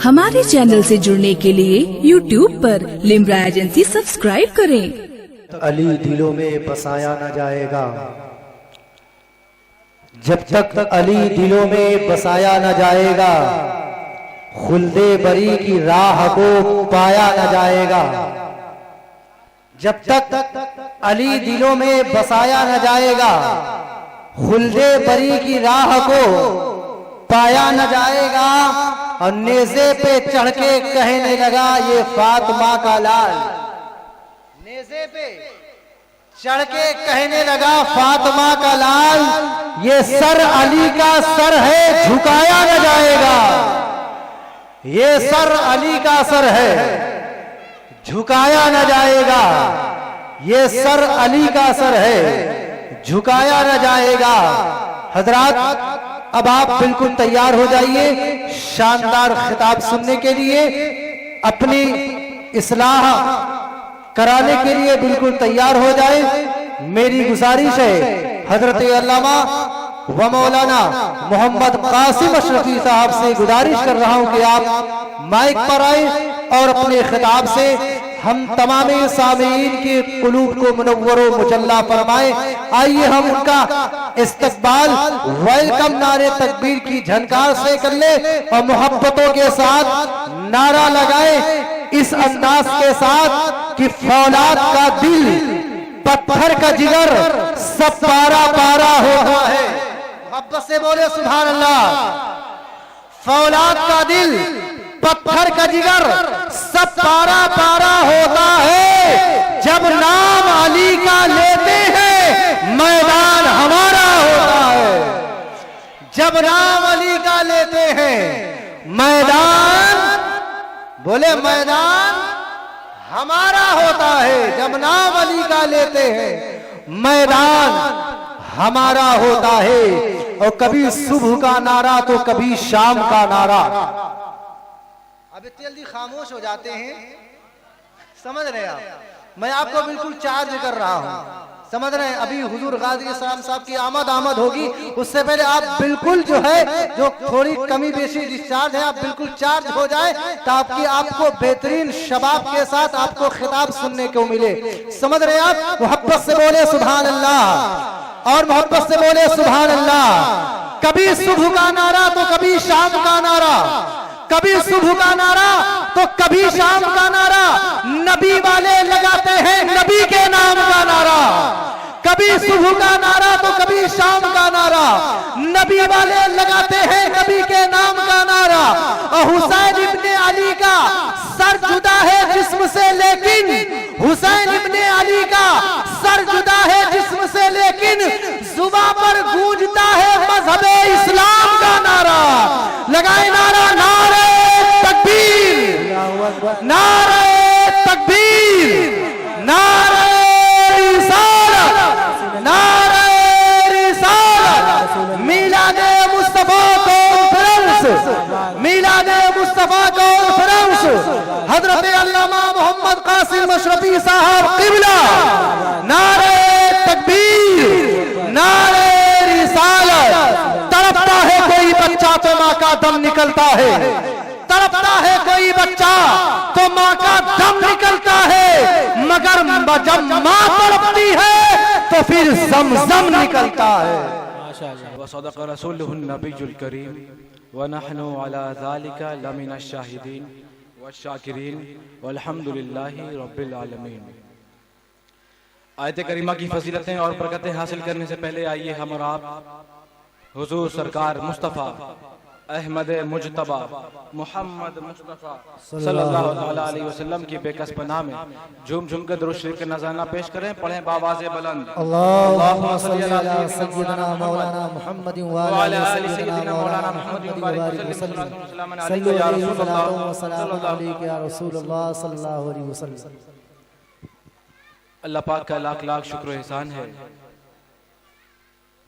हमारे चैनल से जुड़ने के लिए YouTube पर लिम्रा एजेंसी सब्सक्राइब करें। अली दिलों में बसाया न जाएगा, जब तक अली दिलों में बसाया न जाएगा, खुल्दे बरी की राह को पाया न जाएगा। जब तक अली दिलों में बसाया न जाएगा, खुल्दे बरी की राह को पाया न जाएगा। और नेज़े पे चढ़ के कहने लगा ये फातिमा का लाल, नेज़े पे चढ़ के कहने लगा फातिमा का लाल, ये सर अली का सर है झुकाया न जाएगा, ये सर अली का सर है झुकाया न जाएगा, ये सर अली का सर है झुकाया न जाएगा। हजरात अब आप बिल्कुल तैयार हो जाइए शानदार खिताब सुनने के लिए, अपनी इस्लाह कराने के लिए बिल्कुल तैयार हो जाए। मेरी गुजारिश है हजरत अल्लामा व मौलाना मोहम्मद कासिम अशरफी साहब से गुजारिश कर रहा हूं कि आप माइक पर आए और अपने खिताब से हम तमाम सामीन के कुलूब को मुनव्वरो मुजल्ला फरमाए। आइए हम उनका इस्तकबाल वेलकम नारे तकबीर की झनकार से कर ले और मोहब्बतों के साथ नारा लगाए इस अंदाज के साथ कि फौलाद का दिल पत्थर का जिगर सब पारा पारा होता है। मोहब्बत से बोले सुभान अल्लाह। फौलाद का दिल पत्थर का जिगर सब पारा पारा होता है, जब नाम अली का लेते हैं मैदान हमारा होता है, जब नाम अली का लेते हैं मैदान, बोले मैदान हमारा होता है, जब नाम अली का लेते हैं मैदान हमारा होता है। और कभी सुबह का नारा तो कभी शाम का नारा। अब जल्दी खामोश हो जाते हैं, समझ रहे आप, मैं आपको बिल्कुल चार्ज कर रहा हूं, समझ रहे हैं। अभी हुजूर गाजी साहब की आमद होगी, उससे पहले आप बिल्कुल जो है जो थोड़ी कमी बेशी डिस्चार्ज है, आप बिल्कुल चार्ज हो जाए ताकि आपको बेहतरीन शबाब के साथ आपको खिताब सुनने को मिले। समझ रहे हैं आप। मोहब्बत से बोले सुभान अल्लाह और मोहब्बत से बोले सुभान अल्लाह। कभी सुबह का नारा तो कभी शाम का नारा, कभी सुबह का नारा तो कभी शाम का नारा, नबी वाले लगाते हैं नबी के नाम का नारा। कभी सुबह का नारा तो कभी शाम का नारा, नबी वाले लगाते हैं नबी के नाम का नारा। और हुसैन इब्ने अली का सर जुदा है जिस्म से, लेकिन हुसैन इब्ने अली का सर जुदा है जिस्म से, लेकिन जुबान पर गूंजता है मजहबे इस्लाम का नारा। लगाए नारा, नारे तकबीर, नारे तकबीर, नारे रिसालत, नारे रिसालत। मिलादे मुस्तफा कॉन्फ्रेंस, मिलादे मुस्तफा कॉन्फ्रेंस, हजरत अल्लामा मोहम्मद कासिम अशरफी साहब क़िबला। नारे तकबीर, नारे रिसालत। तड़पता है कोई बच्चा तो माँ का दम निकलता है, तड़पता है कोई बच्चा तो माँ का दम निकलता है, मगर जब माँ तड़पती है तो फिर ज़मज़म निकलता है। वसदक़ रसूलुहुन नबियुल करीम व नहनु अला ज़ालिका लमिनश शाहिदीन वश्शाकिरीन वल्हम्दुलिल्लाहि रब्बिल आलमीन। आयत करीमा की फजीलतें और बरकतें हासिल करने से पहले आइए हम और आप हुजूर सरकार मुस्तफ़ा अहमद मुजतबा मोहम्मद मुस्तफ़ा सल्लल्लाहु अलैहि वसल्लम की बेकस पनाह में झूम झूम कर दुरूद शरीफ के नज़राना पेश करें। पढ़ें बावाज़े बुलंद, अल्लाहुम्मा सल्ली अला सय्यिदना मौलाना मुहम्मद व अला आलि सय्यिदना मौलाना मुहम्मद व बारिक वसल्लम सल्लल्लाहु अलैहि या रसूलल्लाह सल्लल्लाहु अलैहि वसल्लम। अल्लाह पाक का लाख लाख शुक्र एहसान है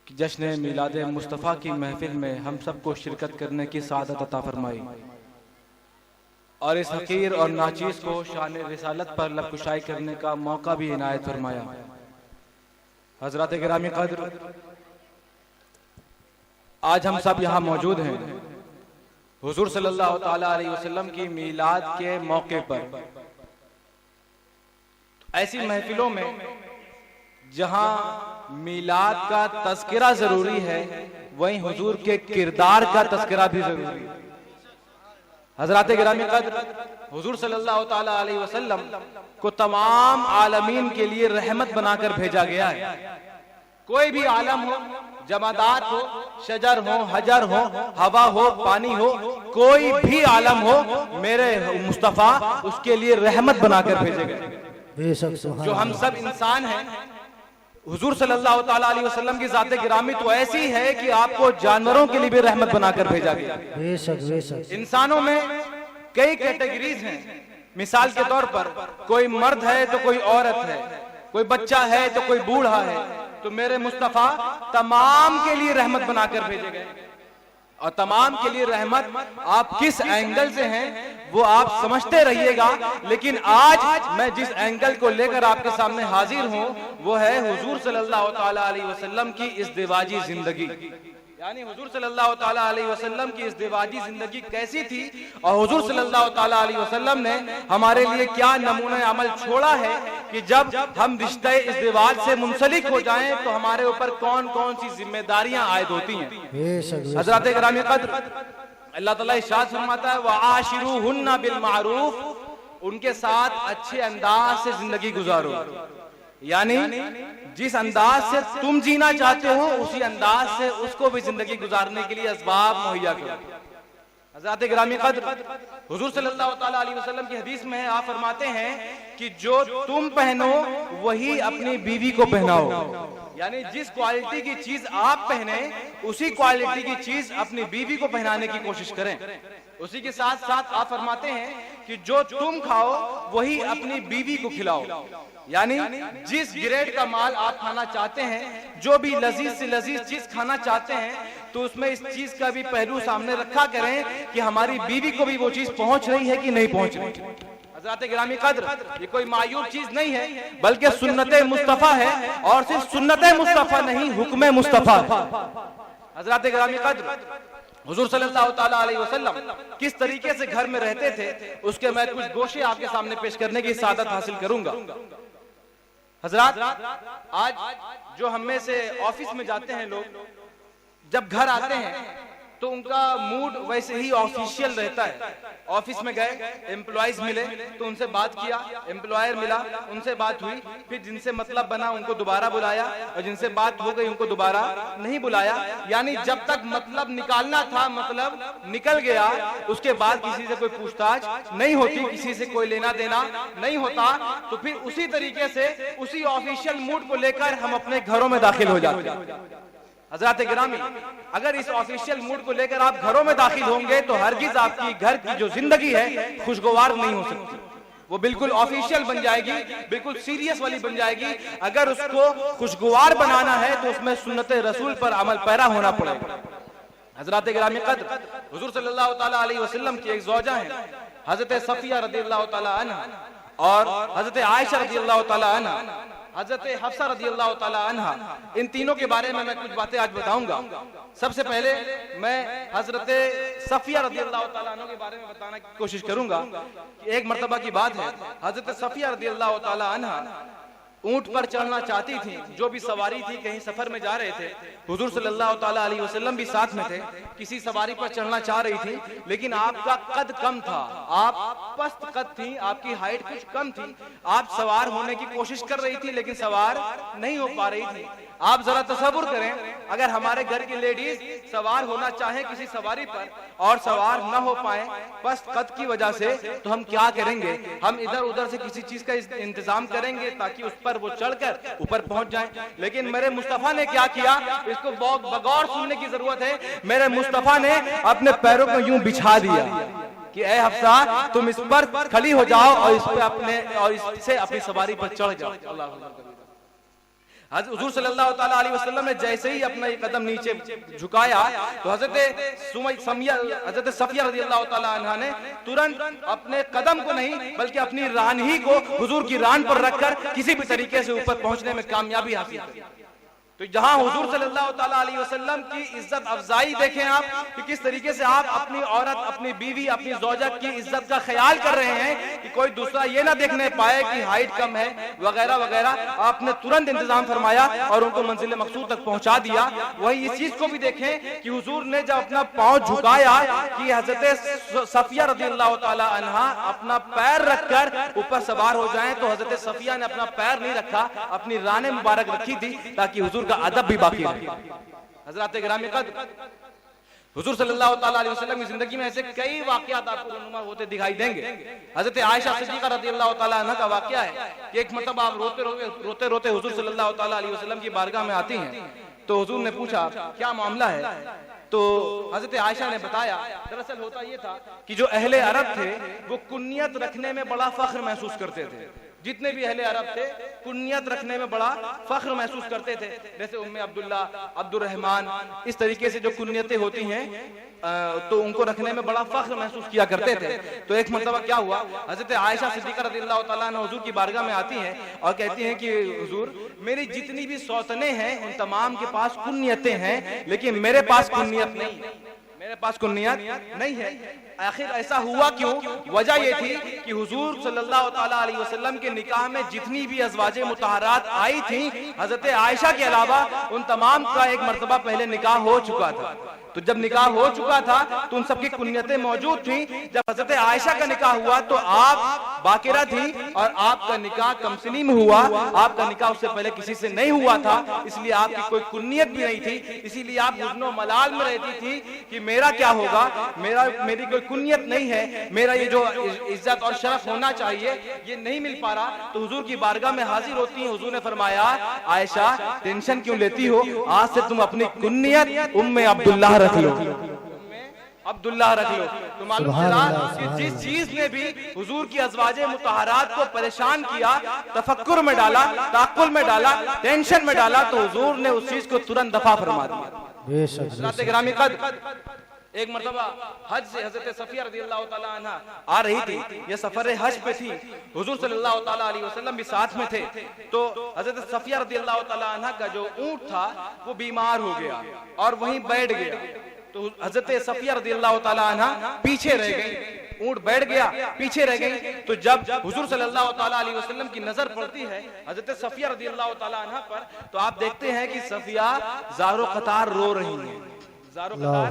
कि जश्न मिलादे मुस्तफ़ा की महफिल में हम सबको शिरकत करने की सादत अता फरमाई और इस हकीर और नाचीज को शान रिसालत पर लबकुशाई करने का मौका भी इनायत फरमाया। हजरत गिरामी कद्र, आज हम सब यहाँ मौजूद हैं हुजूर सल्लल्लाहु ताला अलैहि वसल्लम की मीलाद के मौके पर ऐसी महफिलों में जहां मीलाद का तज़किरा जरूरी है, वहीं हुजूर के किरदार का तज़किरा भी जरूरी है। हज़रात गिरामी क़द्र, हुजूर सल्लल्लाहु ताला अलैहि वसल्लम को तमाम आलमीन के लिए रहमत बनाकर भेजा गया है। कोई भी आलम हो, जमादात हो, शजर हो, हजर हो, हवा हो, पानी हो, कोई भी आलम हो, मेरे मुस्तफा उसके लिए रहमत बनाकर भेजे गए। जो हम सब इंसान हैं, हुजूर सल्लल्लाहु ताला अलैहि वसल्लम की ज़ात गिरामी तो ऐसी है कि आपको जानवरों के लिए भी रहमत बनाकर भेजा गया। इंसानों में कई कैटेगरीज हैं। मिसाल के तौर पर कोई मर्द है तो कोई औरत है, कोई बच्चा है तो कोई बूढ़ा है, तो मेरे मुस्तफा तमाम के लिए रहमत बनाकर भेजे गए। और तमाम के लिए रहमत आप किस एंगल से हैं वो आप समझते रहिएगा, लेकिन आज मैं जिस एंगल को लेकर आपके सामने हाजिर हूं वो है हुजूर सल्लल्लाहु ताला अलैहि वसल्लम की इज़्दिवाजी जिंदगी। यानी हुजूर सल्लल्लाहु ताला अलैहि वसल्लम की इज़्दिवाजी जिंदगी कैसी थी और हुजूर सल्लल्लाहु ताला अलैहि वसल्लम ने हमारे लिए क्या नमूना अमल छोड़ा है कि जब हम रिश्ते इज़्दिवाज से मुंसलिक हो जाएं तो हमारे ऊपर कौन कौन सी जिम्मेदारियां आयद होती हैं। हज़रात गिरामी क़द्र, अल्लाह ताला इरशाद फरमाता है वआशिरूहुन्ना बिल मारूफ, उनके साथ अच्छे अंदाज से जिंदगी गुजारो। यानी जिस अंदाज से तुम जीना चाहते हो उसी अंदाज से उसको भी जिंदगी गुजारने के लिए असबाब मुहैया करो। हज़रात गिरामी क़द्र, हुजूर सल्लल्लाहु ताला अलैहि वसल्लम की हदीस में आप फरमाते हैं कि जो तुम पहनो वही अपनी बीवी को पहनाओ। यानी जिस क्वालिटी की चीज आप पहने उसी क्वालिटी की चीज अपनी बीवी को पहनाने की कोशिश करें। उसी के साथ साथ आप फरमाते हैं कि जो तुम खाओ वही अपनी बीवी को खिलाओ। यानी जिस ग्रेड का माल आप खाना चाहते हैं, जो भी लजीज से लजीज चीज खाना चाहते हैं, तो उसमें इस चीज का भी पहलू सामने रखा करें कि हमारी बीवी को भी वो चीज पहुंच रही है कि नहीं पहुंच रही। हज़रात गिरामी क़द्र, ये कोई मायूब चीज नहीं है बल्कि सुन्नत मुस्तफ़ा है, और सिर्फ सुन्नत मुस्तफ़ा नहीं, हुक्म मुस्तफ़ा। हज़रात गिरामी क़द्र, हुजूर सल्लल्लाहु ताला अलैहि वसल्लम किस तरीके से घर में रहते थे उसके मैं कुछ गोशे आपके सामने पेश करने की सादत हासिल करूंगा। हजरात, आज जो हम में से ऑफिस में जाते हैं लोग, जब घर आते हैं तो उनका मूड वैसे ही ऑफिशियल रहता है। ऑफिस में गए, एम्प्लॉइज मिले तो उनसे बात किया, एम्प्लॉयर मिला उनसे बात हुई, फिर जिनसे मतलब बना उनको दोबारा बुलाया, और जिनसे बात हो गई उनको दोबारा नहीं बुलाया। यानी जब तक मतलब निकालना था मतलब निकल गया, उसके बाद किसी से कोई पूछताछ नहीं होती, किसी से कोई लेना देना नहीं होता। तो फिर उसी तरीके से उसी ऑफिशियल मूड को लेकर हम अपने घरों में दाखिल हो जाते हैं। हज़रात गिरामी, अगर इस ऑफिशियल मूड को लेकर आप घरों में दाखिल होंगे तो हरगिज आपकी घर की जो जिंदगी है खुशगवार नहीं हो सकती। वो बिल्कुल ऑफिशियल बन जाएगी, बिल्कुल सीरियस वाली बन जाएगी। अगर उसको खुशगवार बनाना है तो उसमें सुन्नत रसूल पर अमल पैरा होना पड़ेगा। हज़रात गिरामी क़द्र, हुजूर सल्लल्लाहु ताला अलैहि वसल्लम की एक ज़ौजा है हज़रत सफिया रज़ियल्लाहु ताला अन्हा, और हज़रत आयशा रज़ियल्लाहु ताला अन्हा, हज़रत हफ्सा रज़ियल्लाहु ताला अन्हा। इन तीनों के बारे में मैं कुछ बातें आज बताऊंगा। सबसे पहले मैं हज़रत सफिया रज़ियल्लाहु ताला अन्हा के बारे में बताने की कोशिश करूंगा। एक मर्तबा की बात है, हज़रत सफिया रज़ियल्लाहु ताला अन्हा ऊंट पर चढ़ना चाहती थी। जो भी सवारी थी, कहीं सफर में जा रहे थे, हुजूर सल्लल्लाहु ताला अलैहि वसल्लम भी साथ में थे, किसी सवारी पर चढ़ना चाह रही थी, लेकिन आपका कद कम था, आप पस्त कद थी, आपकी हाइट कुछ कम थी। आप सवार होने की कोशिश कर रही थी लेकिन सवार नहीं हो पा रही थी। आप जरा तसव्वुर करें, अगर हमारे घर की लेडीज सवार होना चाहे किसी सवारी पर और सवार न हो पाए पस्त कद की वजह से, तो हम क्या करेंगे? हम इधर उधर से किसी चीज का इंतजाम करेंगे ताकि उस पर वो चढ़कर ऊपर पहुंच जाए। लेकिन मेरे मुस्तफा ने क्या किया, इसको बगौर सुनने की जरूरत है। मेरे मुस्तफा ने अपने पैरों को यूं बिछा दिया कि ए हफ्सा, तुम इस पर खड़ी हो जाओ और इस पे अपने और इससे अपनी सवारी पर चढ़ जाओ। अल्लाह। हुजूर सल्लल्लाहु ताला अलैहि वसल्लम ने जैसे ही अपना ये कदम नीचे झुकाया तो हजरत सफिया रज़ियल्लाहु ताला अन्हा ने तुरंत अपने कदम को नहीं बल्कि अपनी रान ही को हुजूर की रान पर रखकर किसी भी तरीके से ऊपर पहुंचने में कामयाबी हासिल की। तो तो जहां हुजूर सल्लल्लाहु ताला अलैहि वसल्लम की इज्जत अफजाई देखें आप कि किस तरीके से आप अपनी औरत, अपनी बीवी, अपनी ज़ौजा की इज्जत का ख्याल कर रहे हैं कि कोई दूसरा ये ना देखने पाए कि हाइट कम है वगैरह वगैरह। आपने तुरंत इंतजाम फरमाया और उनको मंजिल मकसूद तक पहुंचा दिया। वही इस चीज को भी देखें कि हुजूर ने जब अपना पांव झुकाया कि हजरत सफिया रज़ियल्लाहु ताला अन्हा अपना पैर रखकर ऊपर सवार हो जाएं, तो हजरत सफिया ने अपना पैर नहीं रखा, अपनी राने मुबारक रखी थी ताकि हुजूर का अदब भी बाकी रहे। हजरत गिरामी कद्र, हुजूर सल्लल्लाहु ताला अलैहि वसल्लम की जिंदगी में ऐसे कई वाकयात आपको रहनुमा होते दिखाई देंगे। हजरत आयशा सिद्दीका रज़ियल्लाहु ताला अन्हा का वाकया है कि एक मतलब आप रोते रोते हुजूर सल्लल्लाहु ताला अलैहि वसल्लम की बारगाह में आती हैं, तो हुजूर ने पूछा क्या मामला है। तो हजरत आयशा ने बताया दरअसल होता यह था कि जो अहले अरब थे वो कुन्नियत रखने में बड़ा फख्र महसूस करते थे। जितने भी अहले अरब थे कुन्नियत रखने में बड़ा फख्र महसूस करते थे। जैसे उम्मे अब्दुल्ला, अब्दुर्रहमान, इस तरीके से जो कुन्नियतें होती हैं तो उनको रखने में बड़ा फख्र महसूस किया करते थे। तो एक मरतबा क्या हुआ, हजरत आयशा सिद्दीका रज़ियल्लाहु ताला अन्हा हुजूर की बारगाह में आती हैं और कहती हैं कि हुजूर मेरी जितनी भी सौतने हैं उन तमाम के पास कुन्नियतें हैं, लेकिन मेरे पास कुन्नियत नहीं, मेरे पास कुन्नियत नहीं है। आखिर ऐसा हुआ क्यों? वजह यह थी कि हुजूर सल्लल्लाहु ताला अलैहि वसल्लम के निकाह में जितनी भी अज़वाजे मुतहरात आई थी, हजरत आयशा के अलावा उन तमाम का एक मरतबा पहले निकाह हो चुका था। तो जब निकाह हो चुका था तो उन सबकी कुन्नियतें मौजूद थी। जब हजरत आयशा का निकाह हुआ तो आप बाकिरा थी और आपका निकाह कमसिनी में हुआ, आपका निकाह उससे पहले किसी से नहीं हुआ था, इसलिए आपकी कोई कुन्नियत भी नहीं थी। इसीलिए आप हुज़्न व मलाल में रहती थी कि मेरा क्या होगा, मेरी कोई कुन्नियत नहीं है, मेरा ये जो इज्जत और शरफ होना चाहिए ये नहीं मिल पा रहा। तो हुजूर की बारगाह में हाजिर होती हैं। हुजूर ने फरमाया आयशा टेंशन क्यों लेती हो, आज से तुम अपनी कुन्नियत उम्मे अब्दुल्लाह रख लो, अब्दुल्लाह रख लो। तो मालूम चला कि जिस चीज ने भी हुजूर की अज़वाजे मुतहरात को परेशान किया, तफक्कुर में डाला, ताक़ुल में डाला, टेंशन में डाला, तो हुजूर ने उस चीज को तुरंत दफा फरमा दिया। हज़रत गिरामी कद्र, एक मरतबा हज से हजरत सफिया रज़ियल्लाहु ताला अन्हा आ रही थी, ये सफर हज पे थी, हुजूर सल्लल्लाहु ताला अलैहि वसल्लम भी साथ में थे। तो हजरत सफिया रज़ियल्लाहु ताला अन्हा का जो ऊंट था वो बीमार हो गया और वहीं बैठ गया। तो हजरत सफिया रज़ियल्लाहु ताला अन्हा पीछे रह गई, ऊंट बैठ गया, पीछे रह गई। तो जब हुजूर सल्लल्लाहु ताला अलैहि वसल्लम की नजर पड़ती है हजरत सफिया रज़ियल्लाहु ताला अन्हा पर, तो आप देखते हैं कि सफिया ज़ारो क़तार रो रही हैं, ज़ारो क़तार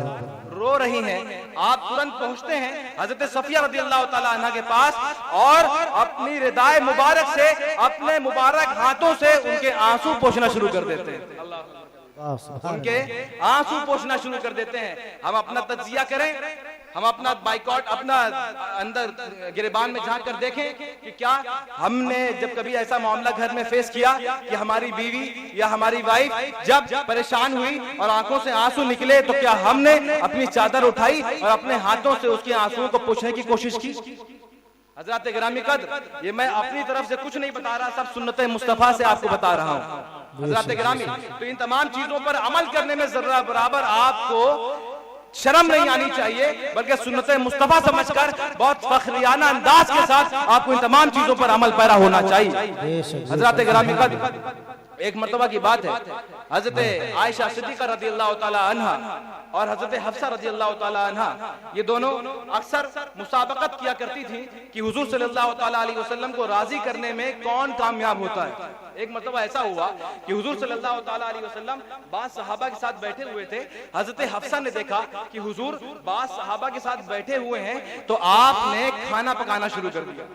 रो रही हैं। आप तुरंत पहुंचते हैं हजरत सफिया रज़ियल्लाहु ताला अन्हा के पास और अपनी रिदाए मुबारक से, अपने मुबारक हाथों से उनके आंसू पोंछना शुरू कर देते हैं। उनके आंसू पोंछना शुरू कर देते हैं। हम अपना तज्जिया करें, हम अपना बाइकॉट, अपना अंदर गिरबान में झांक कर देखें कि क्या हमने जब कभी ऐसा मामला घर में फेस किया कि हमारी बीवी या हमारी वाइफ जब परेशान हुई और आंखों से आंसू निकले तो क्या हमने अपनी चादर उठाई और अपने हाथों से उसके आंसुओं को पोंछने की कोशिश की? हज़रात गिरामी कद्र, ये मैं अपनी तरफ से कुछ नहीं बता रहा, सब सुन्नत मुस्तफा से आपको बता रहा हूँ। हज़रात गिरामी, तो इन तमाम चीजों पर अमल करने में जरा बराबर आपको शर्म नहीं आनी चाहिए, बल्कि सुन्नत मुस्तफा समझकर बहुत फखरियाना अंदाज के साथ आपको इन तमाम चीजों पर अमल पैरा होना चाहिए। हज़रात गिरामी कद्र, एक मर्तबा की बात है, हजरत आयशा सिद्दीका रज़ियल्लाहु ताला अन्हा और हजरत हफ्सा रज़ियल्लाहु ताला अन्हा ये दोनों अक्सर मुसाबकत किया करती थी कि हुजूर सल्लल्लाहु ताला अलैहि वसल्लम को राजी करने में कौन कामयाब होता है। एक मर्तबा ऐसा हुआ कि हुजूर सल्लल्लाहु ताला अलैहि वसल्लम बाज़ सहाबा के साथ बैठे हुए थे। हजरत हफ्सा ने देखा कि हुजूर बाज़ सहाबा के साथ बैठे हुए हैं, तो आपने खाना पकाना शुरू कर दिया।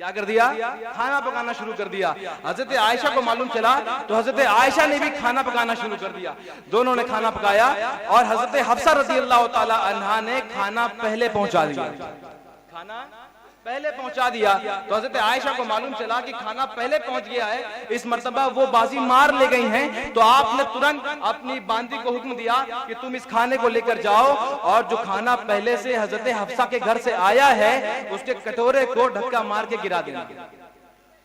क्या कर दिया? खाना पकाना शुरू कर दिया। हजरत आयशा को मालूम चला तो हजरत आयशा ने भी खाना पकाना शुरू कर दिया। दोनों ने खाना पकाया और हजरत हफ्सा रज़ियल्लाहु ताला अन्हा ने खाना पहले पहुंचा दिया। खाना पहले पहुंचा दिया तो हजरत आयशा को मालूम चला कि खाना पहले पहुंच गया है, इस मर्तबा वो बाजी मार ले गई हैं। तो आपने तुरंत अपनी बांदी को हुक्म दिया कि तुम इस खाने को लेकर जाओ और जो खाना पहले से हजरत हफ्सा के घर से आया है उसके कटोरे को धक्का मार के गिरा देना,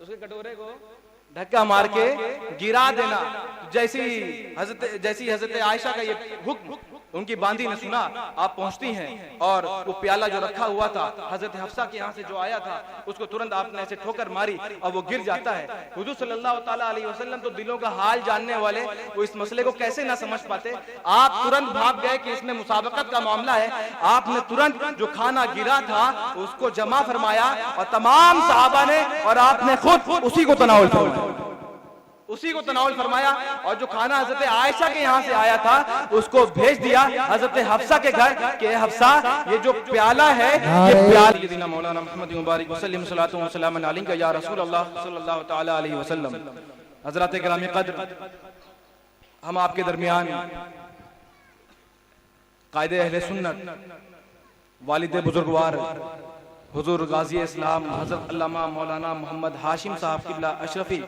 उसके कटोरे को धक्का मार के गिरा देना। जैसी हजरत आयशा का ये हुक्म उनकी बांदी ने सुना आप पहुंचती हैं और वो प्याला जो रखा हुआ था हजरत हफ्सा के यहाँ से जो आया था उसको तुरंत आपने ऐसे ठोकर मारी और वो गिर जाता है। हुजूर सल्लल्लाहु ताला अलैहि वसल्लम तो दिलों का हाल जानने वाले, वो इस मसले को कैसे ना समझ पाते। आप तुरंत भाग गए कि इसमें मुसाबकत का मामला है। आपने तुरंत जो खाना गिरा था उसको जमा फरमाया और तमाम सहाबा ने और आपने खुद उसी को तनाउल फरमाया और जो खाना हजरत आयशा के यहाँ से आया था उसको भेज दिया हजरत हफ्सा के घर के हफ्सा ये जो प्याला है ये प्याला मौलाना मोहम्मद मुबारक वसल्लम सल्लल्लाहु अलैहि अलैहि या रसूल अल्लाह सल्लल्लाहु तआला अलैहि वसल्लम। हजरत गिरामी कद्र, हम आपके दरमियान कायदे अहले सुन्नत वालिद बुजुर्गवार हुजूर गाजी इस्लाम हजरत अल्लामा मौलाना मोहम्मद हाशिम साहब किबला अशरफी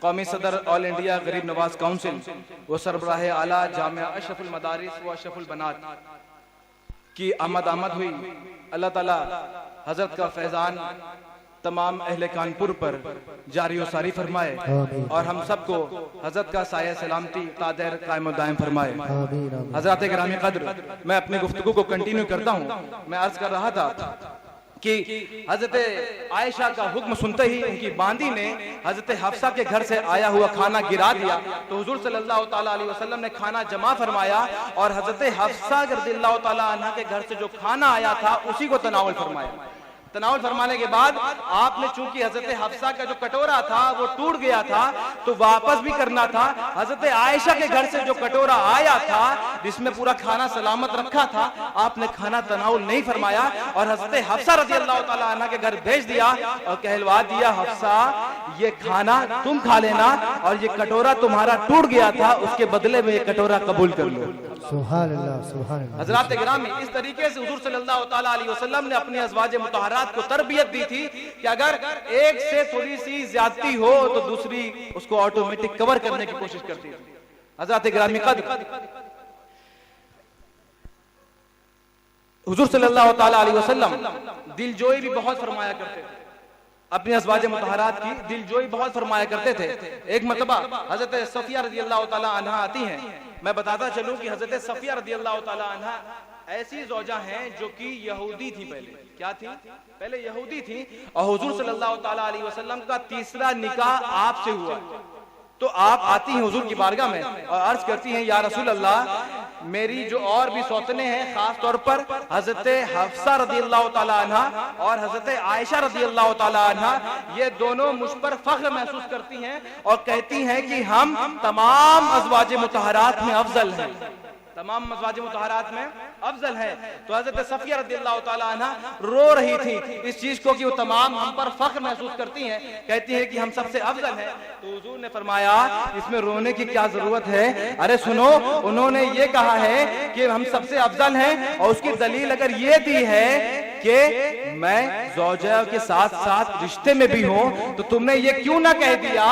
कौमी सदर ऑल इंडिया गरीब नवाज काउंसिल व सरबराह आला जामिया अशरफुल मदारिस व अशरफुल बनात की आमद हुई। अल्लाह ताला हजरत का फैजान तमाम अहले कानपुर पर जारी व सारी फरमाए और हम सबको हजरत का साया सलामती तादर कायम दायम फरमाए। हजरत गिरामी कद्र, मैं अपनी गुफ्तगू को कंटिन्यू करता हूँ। मैं अर्ज कर रहा था कि हजरत आयशा का हुक्म सुनते ही उनकी बांदी ने हजरत हफ्सा के घर से आया हुआ खाना गिरा दिया तो हुजूर सल्लल्लाहु ताला अलैहि वसल्लम ने खाना जमा फरमाया और हजरत हफ्सा रज़ियल्लाहु ताला अन्हा के घर से जो खाना आया था उसी को तनावल फरमाया। तनावल फरमाने के बाद आपने चूंकि हजरत हफ्सा का जो कटोरा था वो टूट गया था तो वापस भी करना था। हजरत आयशा के घर से जो कटोरा आया था जिसमें पूरा खाना सलामत रखा था आपने खाना तनावल नहीं फरमाया और हजरत हफ्सा रज़ियल्लाहु ताला अन्हा के घर भेज दिया और कहलवा दिया हफ्सा ये खाना तुम खा लेना और ये कटोरा तुम्हारा टूट गया था उसके बदले में ये कटोरा कबूल कर लो। सुभान अल्लाह, सुभान अल्लाह। हजरात गिरामी, इस तरीके से हुजूर सल्लल्लाहु ताला अलैहि वसल्लम ने अपनी अज़वाज मुतहरात को तरबियत दी थी कि अगर एक से थोड़ी सी ज्यादती हो तो दूसरी उसको ऑटोमेटिक कवर करने की कोशिश करती थी। हजरात गिरामी कद्र, हुजूर सल्लल्लाहु ताला अलैहि वसल्लम दिलजोई भी बहुत फरमाया करते थे। अपनी अज़वाज मुतहरात की दिलजोई बहुत फरमाया करते थे। एक मरतबा हजरत सफिया रज़ियल्लाहु ताला अन्हा आती हैं। मैं बताता चलूं कि हजरत सफिया रज़ियल्लाहु ताला अन्हा ऐसी ज़ौजा हैं जो कि यहूदी थी। पहले क्या थी? पहले यहूदी थी और हुजूर सल्लल्लाहु ताला अलैहि वसल्लम का तीसरा निकाह आपसे हुआ। तो आप आती हैं हुजूर की बारगाह में और अर्ज करती हैं या रसूल अल्लाह मेरी जो और भी सौतने हैं खास तौर पर हजरत हफ्सा रज़ियल्लाहु ताला अन्हा और हजरत आयशा रज़ियल्लाहु ताला अन्हा ये दोनों मुझ पर फख्र महसूस करती हैं और कहती हैं कि हम तमाम अज़वाज मुतहरात में अफजल हैं, तमाम अज़वाज मुतहरात में अफजल है। तो हजरत सफिया रज़ियल्लाहु ताला अन्हा रो रही थी इस चीज को कि वो तमाम हम पर फख्र महसूस करती हैं, कहती हैं कि हम सबसे अफजल हैं। तो हुजूर ने फरमाया इसमें रोने की क्या जरूरत है? अरे सुनो, उन्होंने ये कहा है कि हम सबसे अफजल हैं और उसकी दलील अगर ये दी है कि मैं ज़ौजा के साथ साथ रिश्ते में भी हूं तो तुमने ये क्यों ना कह दिया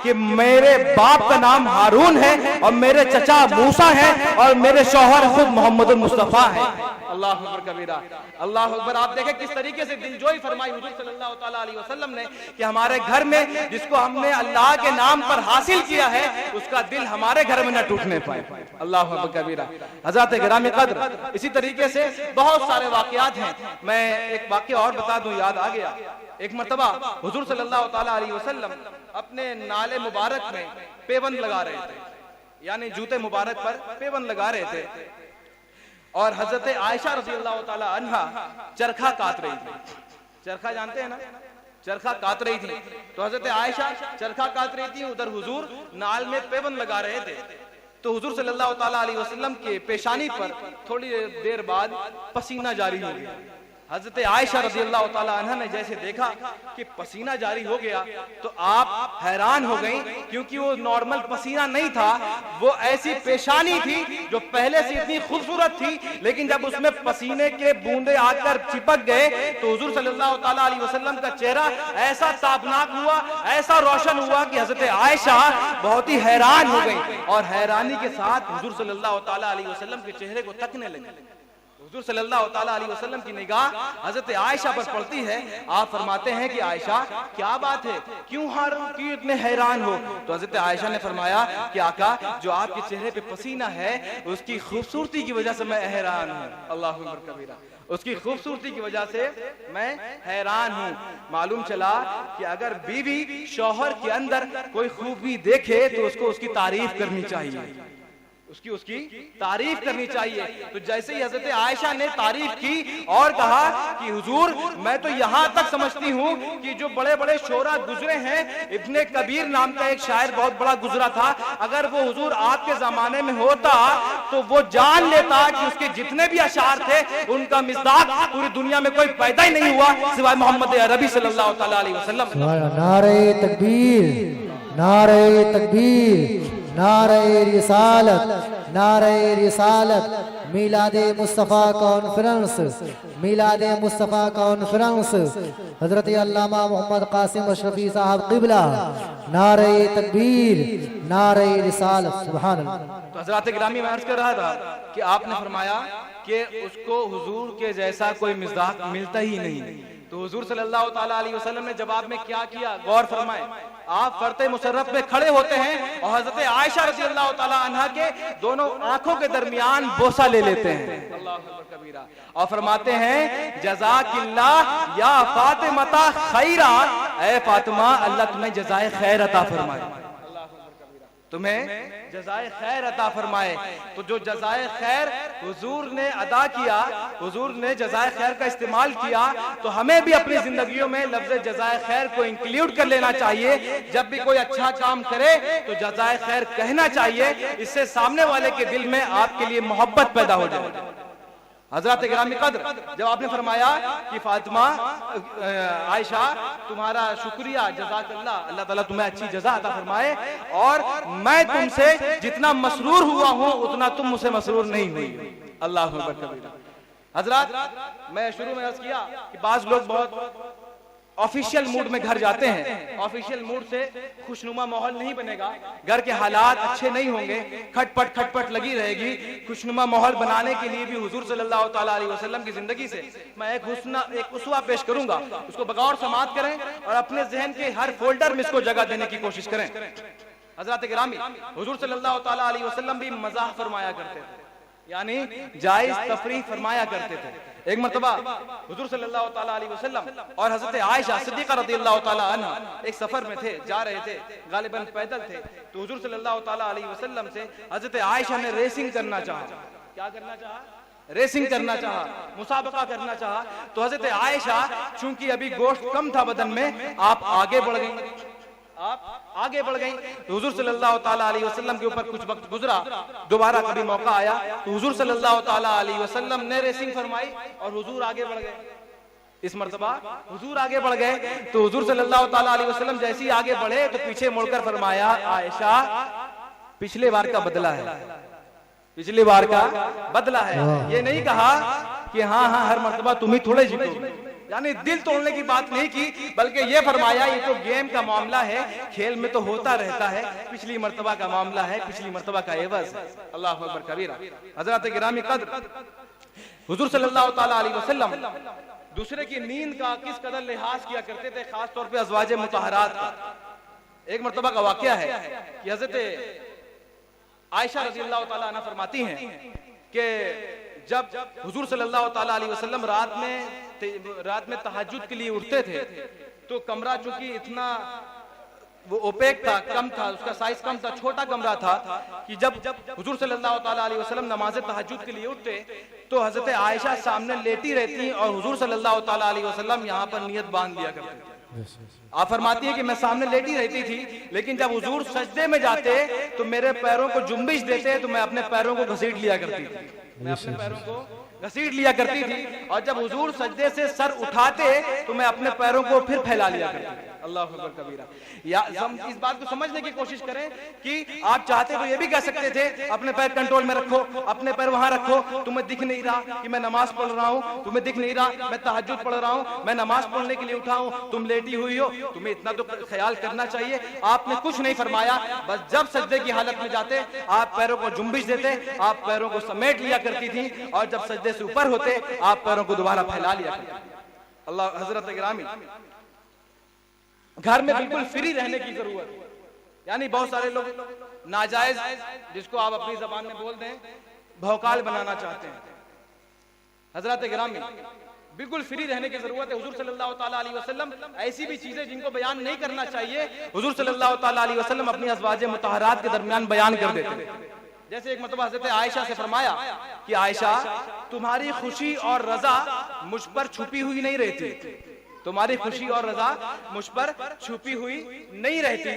कि मेरे बाप का नाम हारून है और मेरे चचा मूसा है और मेरे शौहर खुद मोहम्मद मुस्तफा है। अल्लाह अकबर कबीरा, अल्लाह अकबर। आप देखें किस तरीके से दिलजोई फरमाई हुजूर सल्लल्लाहु ताला अलैहि वसल्लम ने कि हमारे घर में जिसको हमने अल्लाह के नाम पर हासिल किया है उसका दिल हमारे घर में न टूटने पाए। अल्लाह अकबर कबीरा। हज़रात गिरामी कद्र, इसी तरीके से बहुत सारे वाकयात हैं। मैं एक वाकया और बता दूं, याद आ गया। एक मर्तबा हुजूर सल्लल्लाहु ताला अलैहि वसल्लम अपने नाले मुबारक में पेबंद लगा रहे थे, यानी जूते मुबारक पर पेबंद लगा रहे थे और हजरत आयशा रज़ियल्लाहु ताला अन्हा चरखा काट रही थी। चरखा जानते हैं ना, चरखा काट रही थी। तो हजरत आयशा चरखा काट रही थी, उधर हुजूर नाल में पेबंद लगा रहे थे। तो हुजूर सल्लल्लाहु ताला अलैहि वसल्लम के पेशानी पर थोड़ी देर बाद पसीना जारी हो गया। हजरत आयशा रज़ियल्लाहु ताला अन्हा ने जैसे देखा कि पसीना जारी हो गया तो आप हैरान हो गई, क्योंकि वो नॉर्मल पसीना नहीं था, वो ऐसी पेशानी थी जो पहले से इतनी खूबसूरत थी, लेकिन जब उसमें पसीने के बूंदे आकर चिपक गए तो हुजूर सल्लल्लाहु ताला अलैहि वसल्लम का चेहरा ऐसा ताबनाक हुआ, ऐसा रोशन हुआ कि हजरत आयशा बहुत ही हैरान हो गई और हैरानी के साथ हुजूर सल्लल्लाहु ताला अलैहि वसल्लम के चेहरे को तकने लगी। हुजूर सल्लल्लाहु ताला अलैहि वसल्लम की निगाह हजरत आयशा पर पड़ती है। आप फरमाते हैं कि आयशा क्या बात है, क्यों इतने हैरान हो? तो हजरत आयशा ने फरमाया कि आका, जो आपके चेहरे पे पसीना है उसकी खूबसूरती की वजह से मैं हैरान हूँ। अल्लाहु अकबर कबीरा, उसकी खूबसूरती की वजह से मैं हैरान हूँ। मालूम चला कि अगर बीवी शौहर के अंदर कोई खूबी देखे तो उसको उसकी तारीफ करनी चाहिए, उसकी तारीफ करनी चाहिए। तो जैसे ही हजरत आयशा ने तारीफ की और कहा कि हुजूर, मैं तो यहाँ तक समझती हूँ कि जो बड़े बड़े शोरा गुजरे हैं, इब्ने कबीर नाम का एक शायर बहुत बड़ा गुजरा था, अगर वो हुजूर आपके जमाने में होता तो वो जान लेता कि उसके जितने भी अशार थे उनका मिज़दाक पूरी दुनिया में कोई पैदा ही नहीं हुआ सिवाय मोहम्मद अरबी सल्लल्लाहु तआला अलैहि वसल्लम। नारे तकबीर, नारे तकबीर, नारे रिसालत, नारे रिसालत। मिलादे मुस्तफ़ा कॉन्फ्रेंस, मिलादे मुस्तफ़ा कॉन्फ्रेंस, हजरत अल्लामा मोहम्मद कासिम अशरफी साहब क़िबला। नारे तकबीर, नारे रिसालत, सुभान अल्लाह। तो हजरत गिरामी में अर्ज कर रहा था कि आपने फरमाया कि उसको हुजूर के जैसा कोई मिज़दाक मिलता ही नहीं। तो हुजूर सल्लल्लाहु ताला अलैहि वसल्लम ने जवाब में क्या किया, गौर फरमाए। आप फरते मुशर्रफ में खड़े होते हैं और हजरत आयशा रज़ियल्लाहु ताला अन्हा के दोनों आंखों के दरमियान बोसा ले लेते हैं, अल्लाहु अकबर कबीरा, और फरमाते हैं जज़ाकिल्लाह या फातिमा खैरा, ऐ फातिमा अल्लाह तुम्हें जज़ाए खैर अता फरमाए, तुम्हें जज़ाए खैर अता फरमाए। तो जो जज़ाए खैर हुजूर ने अदा किया, हुजूर ने जज़ाए खैर का इस्तेमाल किया, तो हमें भी अपनी जिंदगियों में लफ्ज़ जज़ाए खैर को इंक्लूड कर लेना चाहिए। जब भी कोई अच्छा काम करे तो जज़ाए खैर कहना चाहिए, इससे सामने वाले के दिल में आपके लिए मोहब्बत पैदा हो जाए। हजरत गिरामी कद्र, जब आपने फरमाया कि फातिमा आयशा तुम्हारा शुक्रिया, जज़ाकल्लाह, अल्लाह ताला तुम्हें अच्छी जज़ा अता फरमाए, और मैं तुमसे जितना मसरूर हुआ हूँ उतना तुम मुझसे मसरूर नहीं हुई। अल्लाहु अकबर कबीरा। हजरत, मैं शुरू में अर्ज किया कि बाज लोग बहुत ऑफिशियल मूड में घर जाते हैं। ऑफिशियल मूड से खुशनुमा माहौल नहीं बनेगा, घर के हालात अच्छे नहीं होंगे, खटपट खटपट लगी रहेगी। खुशनुमा माहौल बनाने के लिए भी हुजूर सल्लल्लाहु ताला अलैहि वसल्लम की जिंदगी से मैं एक उसवा पेश करूंगा, उसको बगौर समाअत करें और अपने जहन के हर फोल्डर में इसको जगह देने की कोशिश करें। हजरत गिरामी, हुजूर सल्लल्लाहु ताला अलैहि वसल्लम भी मजाक फरमाया करते थे, यानी जायज तफरीह फरमाया करते थे। एक मर्तबा हुजूर सल्लल्लाहु ताला अलैहि वसल्लम और हजरत आयशा सिद्दीक़ा रज़ियल्लाहु ताला अन्हा एक सफर में थे, जा रहे थे, गालिबन पैदल थे। तो हुजूर सल्लल्लाहु ताला अलैहि वसल्लम से हजरत आयशा ने रेसिंग करना चाहा। क्या करना चाहा? रेसिंग करना चाहा, मुसाबका करना चाहा। तो हजरत आयशा, चूंकि अभी गोश्त कम था बदन में, आप आगे बढ़ गई, आप आगे बढ़ गई। तो हुजूर सल्लल्लाहु ताला अलैहि वसल्लम के ऊपर कुछ वक्त गुजरा, दोबारा कभी मौका आया तो हुजूर सल्लल्लाहु ताला अलैहि वसल्लम ने रेसिंग फरमाई और हुजूर आगे बढ़ गए। इस मर्तबा हुजूर आगे बढ़ गए तो हुजूर सल्लल्लाहु ताला अलैहि वसल्लम जैसे ही आगे बढ़े तो पीछे मुड़कर फरमाया, आयशा पिछले बार का बदला है, पिछली बार का बदला है। ये नहीं कहा कि हाँ हाँ हर मर्तबा तुम ही थोड़े जीतो, यानी दिल तोड़ने की बात नहीं की, बल्कि ये फरमाया ये तो गेम का मामला है, खेल में तो होता रहता है, पिछली मर्तबा का मामला है, पिछली मर्तबा का एवज। अल्लाहु अकबर कबीरा। हजरत गिरामी कद्र, हुजूर सल्लल्लाहु ताला अलैहि वसल्लम दूसरे की नींद का किस कदर लिहाज किया करते थे, खास तौर पे अज़वाजे मुतहरात का। एक मर्तबा का वाकया है कि हजरत आयशा रज़ियल्लाहु ताला अन्हा फरमाती हैं कि जब हुजूर सल्लल्लाहु ताला अलैहि वसल्लम रात में तहज्जुद के लिए उठते थे तो कमरा चूंकि इतना वो ओपेक था, कम था, उसका साइज कम था, छोटा कमरा था कि जब हुजूर सल्लल्लाहु ताला अलैहि वसल्लम नमाज तहज्जुद के लिए उठते तो हजरत आयशा सामने लेटी रहती और हुजूर सल्लल्लाहु ताला अलैहि वसल्लम यहाँ पर नियत बांध लिया करते थे। आप फरमाती है कि मैं सामने लेटी रहती थी, लेकिन जब हुजूर सजदे में जाते तो मेरे पैरों को जुम्बिश देते तो मैं अपने पैरों को घसीट लिया करती थी, मैं अपने पैरों को घसीट लिया करती थी, और जब हुजूर सजदे से सर उठाते तो मैं अपने पैरों को फिर फैला लिया करती। अल्लाह अकबर कबीरा। या इस बात को समझने की कोशिश करें कि आप चाहते तो ये भी कह सकते थे अपने पैर कंट्रोल में रखो, अपने पैर वहां रखो, तुम्हें दिख नहीं रहा कि मैं नमाज पढ़ रहा हूँ, तुम्हें दिख नहीं रहा मैं तहज्जुद पढ़ रहा हूँ, मैं नमाज पढ़ने के लिए उठा हूँ, तुम लेटी हुई हो, तुम्हें इतना तो ख्याल करना चाहिए। आपने कुछ नहीं फरमाया, बस जब सजदे की हालत में जाते आप पैरों को जुम्बिश देते, आप पैरों को समेट लिया करती थी, और जब सजदे से ऊपर होते आप पैरों को दोबारा फैला लिया करते। अल्लाह हजरत गिरामी, घर में बिल्कुल फ्री रहने की जरूरत है। यानी बहुत सारे लोग नाजायज, जिसको आप अपनी जबान में बोल दें, भौकाल बनाना चाहते हैं। हजरत गिरामी, बिल्कुल फ्री रहने की जरूरत है। हुजूर सल्लल्लाहु ताला अलैहि वसल्लम ऐसी भी चीजें जिनको बयान नहीं करना चाहिए, हुजूर सल्लल्लाहु ताला अलैहि वसल्लम अपनी अज़वाज मुतहरात के दरमियान बयान कर देते थे। जैसे एक मरतबा हजरत आयशा से फरमाया कि आयशा, तुम्हारी खुशी और रजा मुझ पर छुपी हुई नहीं रहती, तुम्हारी खुशी और रजा मुझ पर छुपी हुई नहीं रहती।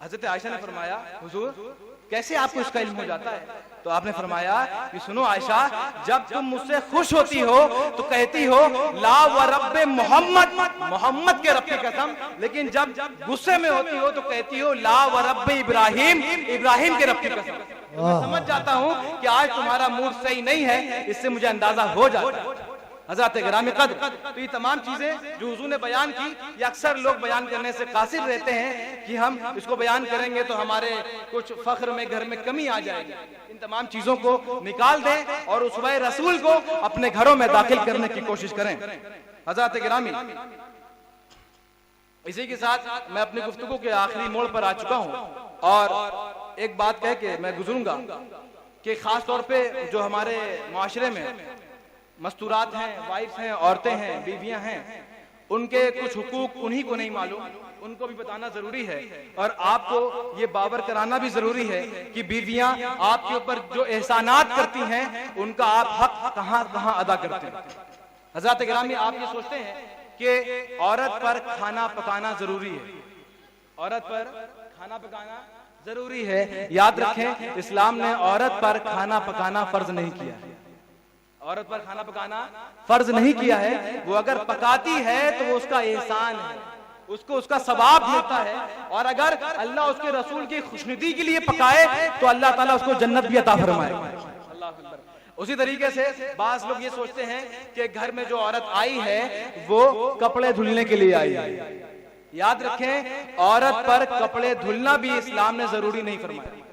हजरत आयशा ने फरमाया, हुजूर कैसे आपको इसका इल्म हो जाता है? तो आपने फरमाया कि सुनो आयशा, जब तुम मुझसे खुश होती हो तो कहती हो ला व रब्बे मोहम्मद, मोहम्मद के रब की कसम, लेकिन जब गुस्से में होती हो तो कहती हो ला व रब्बे इब्राहिम, इब्राहिम के रब की कसम। तो मैं समझ जाता हूँ कि आज तुम्हारा मूड सही नहीं है, इससे मुझे अंदाजा हो जाता है। हज़रत गिरामी कद्र, तो ये तमाम चीजें जो हुजूर ने बयान की, ये अक्सर लोग बयान करने से कासिर रहते हैं कि हम इसको बयान करेंगे तो हमारे कुछ फख्र में, घर में कमी आ जाएगी। इन तमाम चीजों को निकाल दें और उस वह रसूल को अपने घरों में दाखिल करने की कोशिश करें। हज़रत गिरामी, इसी के साथ मैं अपनी गुफ्तगू के आखिरी मोड़ पर आ चुका हूँ, और एक बात कह के मैं गुजरूंगा कि खास तौर पे जो हमारे मुआशरे में मस्तूरात हैं, वाइफ्स हैं, औरतें हैं, बीवियां हैं, उनके कुछ हुकूक उन्हीं को नहीं मालूम, उनको भी बताना जरूरी है। और आपको ये बावर कराना भी जरूरी है कि बीवियां आपके ऊपर जो एहसानात करती हैं उनका आप हक कहां कहां अदा करते हैं। हज़रत गिरामी, आप ये सोचते हैं कि औरत पर खाना पकाना जरूरी है, औरत पर खाना पकाना जरूरी है। याद रखें, इस्लाम ने औरत पर खाना पकाना फर्ज नहीं किया है, औरत पर खाना पकाना फर्ज नहीं किया है। वो अगर पकाती है तो वो उसका एहसान है, उसको उसका सवाब मिलता है, और अगर अल्लाह उसके रसूल की खुशनुदी के लिए पकाए तो अल्लाह ताला उसको जन्नत भी अता फरमाएगा। अल्लाह अकबर। उसी तरीके से बास लोग ये सोचते हैं कि घर में जो औरत आई है वो कपड़े धुलने के लिए आई है। याद रखें, औरत पर कपड़े धुलना भी इस्लाम ने जरूरी नहीं फरमाया।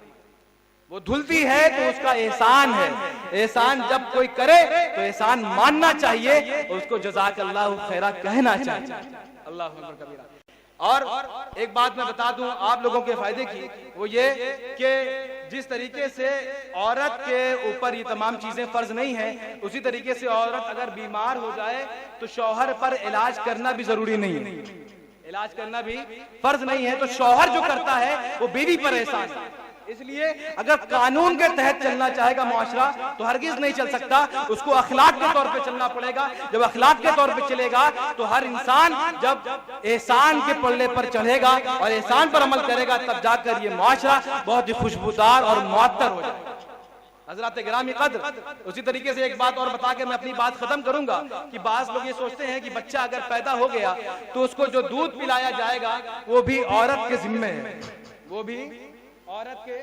वो धुलती है तो उसका एहसान है, एहसान जब कोई करे तो एहसान मानना चाहिए, उसको जज़ाकल्लाहु खैरा कहना चाहिए। अल्लाह अकबर कबीरा। और एक बात मैं बता दूं आप लोगों के फायदे की, वो ये कि जिस तरीके से औरत के ऊपर ये तमाम चीजें फर्ज नहीं है, उसी तरीके से औरत अगर बीमार हो जाए तो शौहर पर इलाज करना भी जरूरी नहीं है, इलाज करना भी फर्ज नहीं है। तो शौहर जो करता है वो बीवी पर एहसान है। इसलिए अगर कानून के तहत चलना चाहेगा मुआशरा तो हरगिज नहीं चल सकता, उसको अखलाक के तौर पे चलना पड़ेगा। जब अखलाक के तौर पे चलेगा तो हर इंसान जब एहसान के पल्ले पर चढ़ेगा और एहसान पर अमल करेगा तब जाकर ये मुआशरा बहुत ही खुशबूदार और मुअत्तर हो जाएगा। हज़रत गिरामी कद्र, उसी तरीके से एक बात और बता के मैं अपनी बात खत्म करूंगा कि बास लोग ये सोचते हैं कि बच्चा अगर पैदा हो गया तो उसको जो दूध पिलाया जाएगा वो भी औरत के जिम्मे है, वो भी औरत के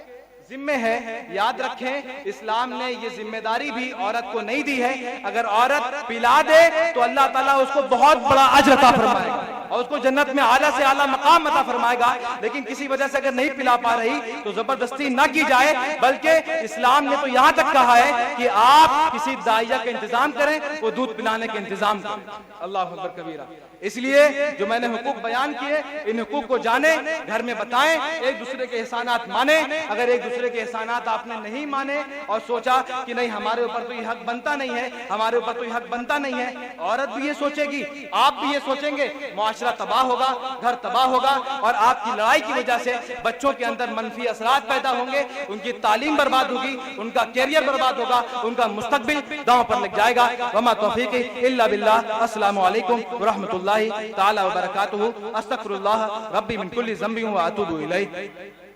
जिम्मे है। याद रखें, इस्लाम ने ये जिम्मेदारी भी औरत को नहीं दी है। अगर औरत पिला दे तो अल्लाह ताला उसको बहुत बड़ा अजर अता फरमाएगा और उसको जन्नत में आला से आला मकाम अता फरमाएगा। लेकिन किसी वजह से अगर नहीं पिला पा रही तो जबरदस्ती ना की जाए, बल्कि इस्लाम ने तो यहाँ तक कहा है कि आप किसी दाइया का इंतजाम करें, वो दूध पिलाने का इंतजाम करें। अल्लाह अकबर कबीरा। इसलिए जो मैंने हुकूक बयान किए, इन हुकूक को जाने, घर में बताएं, एक दूसरे के एहसानात माने। अगर एक दूसरे के एहसानात आपने नहीं माने और सोचा कि नहीं हमारे ऊपर तो ये हक बनता नहीं है, हमारे ऊपर तो ये हक बनता नहीं है, औरत भी ये सोचेगी, आप भी ये सोचेंगे, मुआशरा तबाह होगा, घर तबाह होगा और आपकी लड़ाई की वजह से बच्चों के अंदर मनफी असरात पैदा होंगे, उनकी तालीम बर्बाद होगी, उनका कैरियर बर्बाद होगा, उनका मुस्तकबिल दांव पर लग जाएगा। वमा तौफीक इल्ला बिल्लाह। अस्सलामु अलैकुम व रहमतुल्लाहि ताला व बरकातुहू। अस्तगफिरुल्लाह रब्बी मिन कुल्ली ज़ंबिन व अतूबु इलैह।